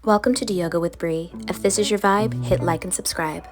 Welcome to Do Yoga with Bree. If this is your vibe, hit like and subscribe.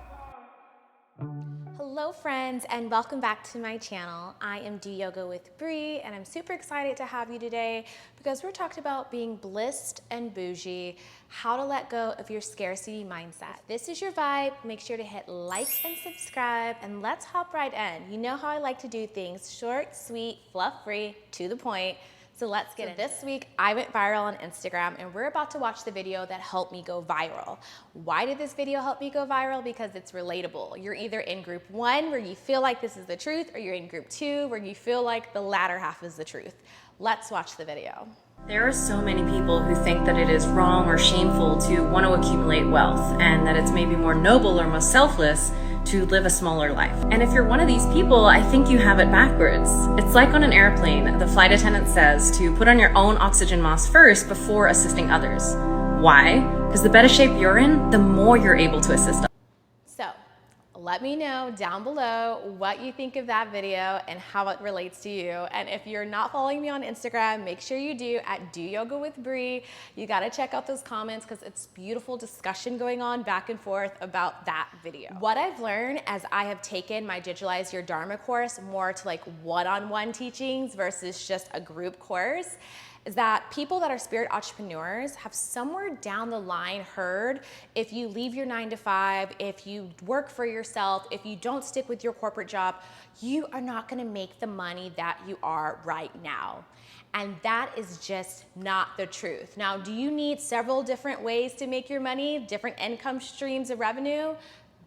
Hello friends, and welcome back to my channel. I am Do Yoga with Bree, and I'm super excited to have you today because we're talking about being blissed and bougie, how to let go of your scarcity mindset. If this is your vibe, make sure to hit like and subscribe, and let's hop right in. You know how I like to do things: short, sweet, fluff-free, to the point. So let's get into it. This week, I went viral on Instagram, and we're about to watch the video that helped me go viral. Why did this video help me go viral? Because it's relatable. You're either in group 1, where you feel like this is the truth, or you're in group 2, where you feel like the latter half is the truth. Let's watch the video. There are so many people who think that it is wrong or shameful to want to accumulate wealth, and that it's maybe more noble or more selfless to live a smaller life. And if you're one of these people, I think you have it backwards. It's like on an airplane, the flight attendant says to put on your own oxygen mask first before assisting others. Why? Because the better shape you're in, the more you're able to assist others. So, let me know down below what you think of that video and how it relates to you. And if you're not following me on Instagram, make sure you do at Do Yoga with Bree. You gotta check out those comments because it's beautiful discussion going on back and forth about that video. What I've learned as I have taken my Digitalize Your Dharma course more to like one-on-one teachings versus just a group course is that people that are spirit entrepreneurs have somewhere down the line heard, if you leave your 9 to 5, if you work for yourself, if you don't stick with your corporate job, you are not gonna make the money that you are right now. And that is just not the truth. Now, do you need several different ways to make your money, different income streams of revenue?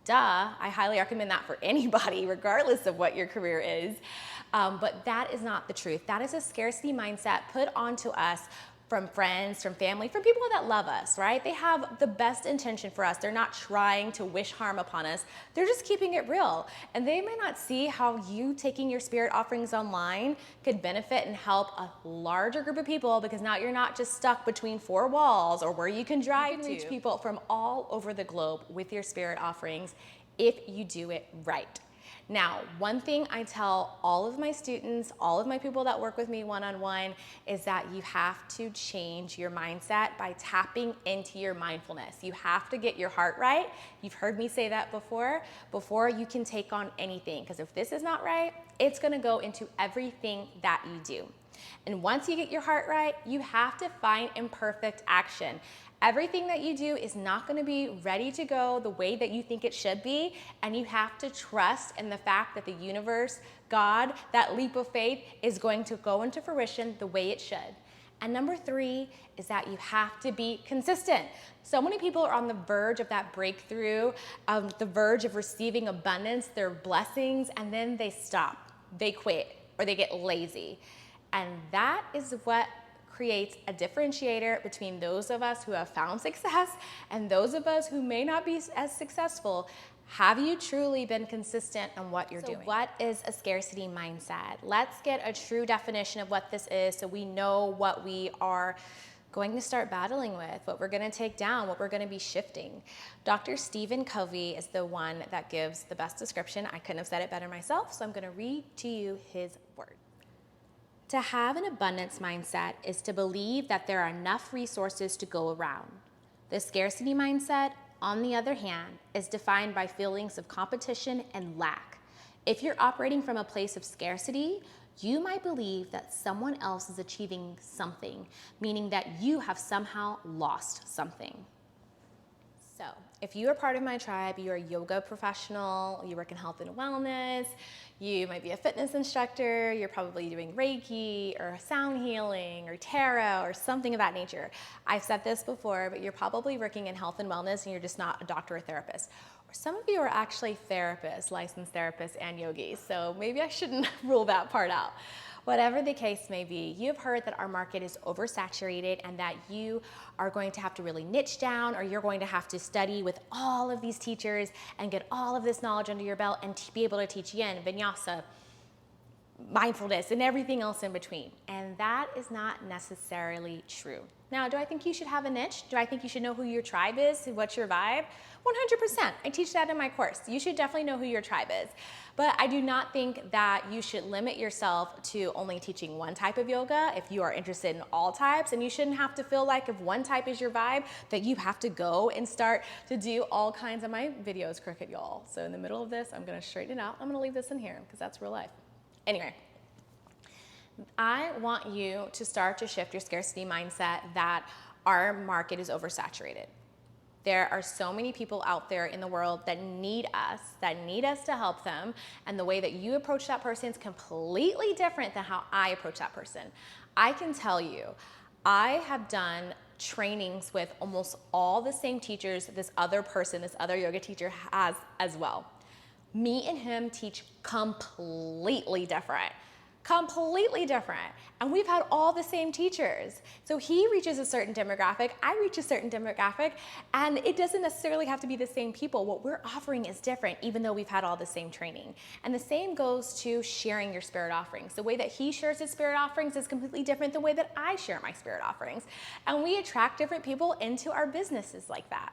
Duh, I highly recommend that for anybody, regardless of what your career is. But that is not the truth. That is a scarcity mindset put onto us from friends, from family, from people that love us, right? They have the best intention for us. They're not trying to wish harm upon us. They're just keeping it real. And they may not see how you taking your spirit offerings online could benefit and help a larger group of people, because now you're not just stuck between 4 walls or where you can drive to. You can reach people from all over the globe with your spirit offerings if you do it right. Now, one thing I tell all of my students, all of my people that work with me one-on-one, is that you have to change your mindset by tapping into your mindfulness. You have to get your heart right. You've heard me say that before you can take on anything. Because if this is not right, it's gonna go into everything that you do. And once you get your heart right, you have to find imperfect action. Everything that you do is not going to be ready to go the way that you think it should be, and you have to trust in the fact that the universe, God, that leap of faith is going to go into fruition the way it should. And number 3 is that you have to be consistent. So many people are on the verge of that breakthrough, the verge of receiving abundance, their blessings, and then they stop, they quit, or they get lazy. And that is what creates a differentiator between those of us who have found success and those of us who may not be as successful. Have you truly been consistent on what you're doing? What is a scarcity mindset? Let's get a true definition of what this is so we know what we are going to start battling with, what we're going to take down, what we're going to be shifting. Dr. Stephen Covey is the one that gives the best description. I couldn't have said it better myself, so I'm going to read to you his words. To have an abundance mindset is to believe that there are enough resources to go around. The scarcity mindset, on the other hand, is defined by feelings of competition and lack. If you're operating from a place of scarcity, you might believe that someone else is achieving something, meaning that you have somehow lost something. So, if you are part of my tribe, you're a yoga professional, you work in health and wellness, you might be a fitness instructor, you're probably doing Reiki or sound healing or tarot or something of that nature. I've said this before, but you're probably working in health and wellness and you're just not a doctor or therapist. Or some of you are actually therapists, licensed therapists and yogis, so maybe I shouldn't rule that part out. Whatever the case may be, you've heard that our market is oversaturated and that you are going to have to really niche down, or you're going to have to study with all of these teachers and get all of this knowledge under your belt and be able to teach yin, vinyasa, mindfulness, and everything else in between. And that is not necessarily true. Now, do I think you should have a niche? Do I think you should know who your tribe is, what's your vibe? 100%. I teach that in my course. You should definitely know who your tribe is. But I do not think that you should limit yourself to only teaching one type of yoga if you are interested in all types. And you shouldn't have to feel like if one type is your vibe that you have to go and start to do all kinds of, my video is crooked, y'all. So in the middle of this, I'm gonna straighten it out. I'm gonna leave this in here because that's real life. Anyway. I want you to start to shift your scarcity mindset that our market is oversaturated. There are so many people out there in the world that need us to help them, and the way that you approach that person is completely different than how I approach that person. I can tell you, I have done trainings with almost all the same teachers this other person, this other yoga teacher has as well. Me and him teach completely different. Completely different. And we've had all the same teachers. So he reaches a certain demographic, I reach a certain demographic, and it doesn't necessarily have to be the same people. What we're offering is different, even though we've had all the same training. And the same goes to sharing your spirit offerings. The way that he shares his spirit offerings is completely different than the way that I share my spirit offerings. And we attract different people into our businesses like that.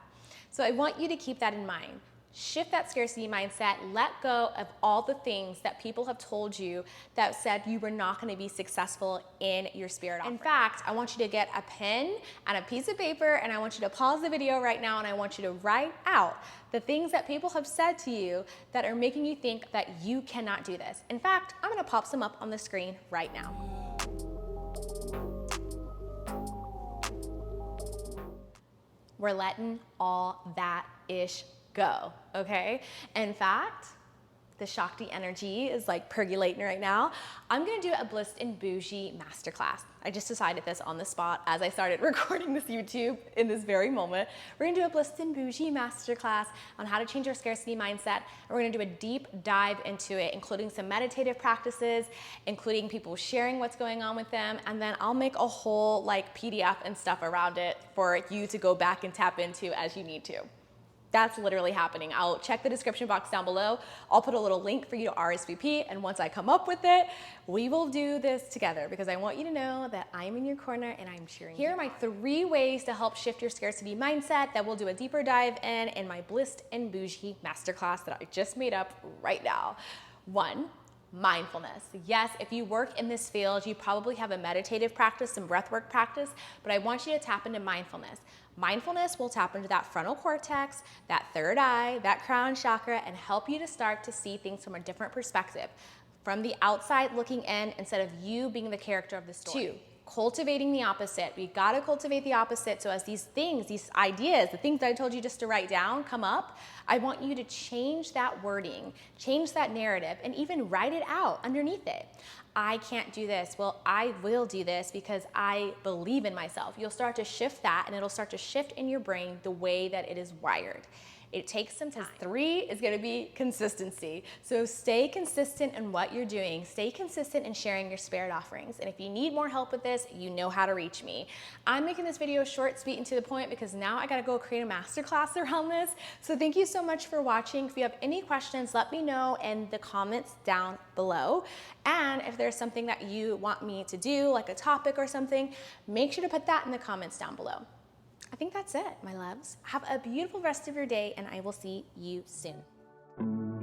So I want you to keep that in mind. Shift that scarcity mindset, let go of all the things that people have told you that said you were not gonna be successful in your spirit offering. In fact, I want you to get a pen and a piece of paper, and I want you to pause the video right now, and I want you to write out the things that people have said to you that are making you think that you cannot do this. In fact, I'm gonna pop some up on the screen right now. We're letting all that ish go, okay? In fact, the Shakti energy is like percolating right now. I'm gonna do a Blissed and Boujee masterclass. I just decided this on the spot as I started recording this YouTube in this very moment. We're gonna do a Blissed and Boujee masterclass on how to change your scarcity mindset. And we're gonna do a deep dive into it, including some meditative practices, including people sharing what's going on with them, and then I'll make a whole like PDF and stuff around it for you to go back and tap into as you need to. That's literally happening. I'll check the description box down below. I'll put a little link for you to RSVP, and once I come up with it, we will do this together because I want you to know that I'm in your corner and I'm cheering you on. Here are my 3 ways to help shift your scarcity mindset that we'll do a deeper dive in my Blissed and Boujee masterclass that I just made up right now. 1, mindfulness. Yes, if you work in this field, you probably have a meditative practice, some breathwork practice, but I want you to tap into mindfulness. Mindfulness will tap into that frontal cortex, that third eye, that crown chakra, and help you to start to see things from a different perspective, from the outside looking in instead of you being the character of the story. 2, cultivating the opposite. We gotta cultivate the opposite, so as these things, these ideas, the things that I told you just to write down come up, I want you to change that wording, change that narrative, and even write it out underneath it. I can't do this. Well, I will do this because I believe in myself. You'll start to shift that, and it'll start to shift in your brain the way that it is wired. It takes some time. 3 is gonna be consistency. So stay consistent in what you're doing. Stay consistent in sharing your spirit offerings. And if you need more help with this, you know how to reach me. I'm making this video short, sweet, and to the point because now I gotta go create a masterclass around this. So thank you so much for watching. If you have any questions, let me know in the comments down below. And if there's something that you want me to do, like a topic or something, make sure to put that in the comments down below. I think that's it, my loves. Have a beautiful rest of your day, and I will see you soon.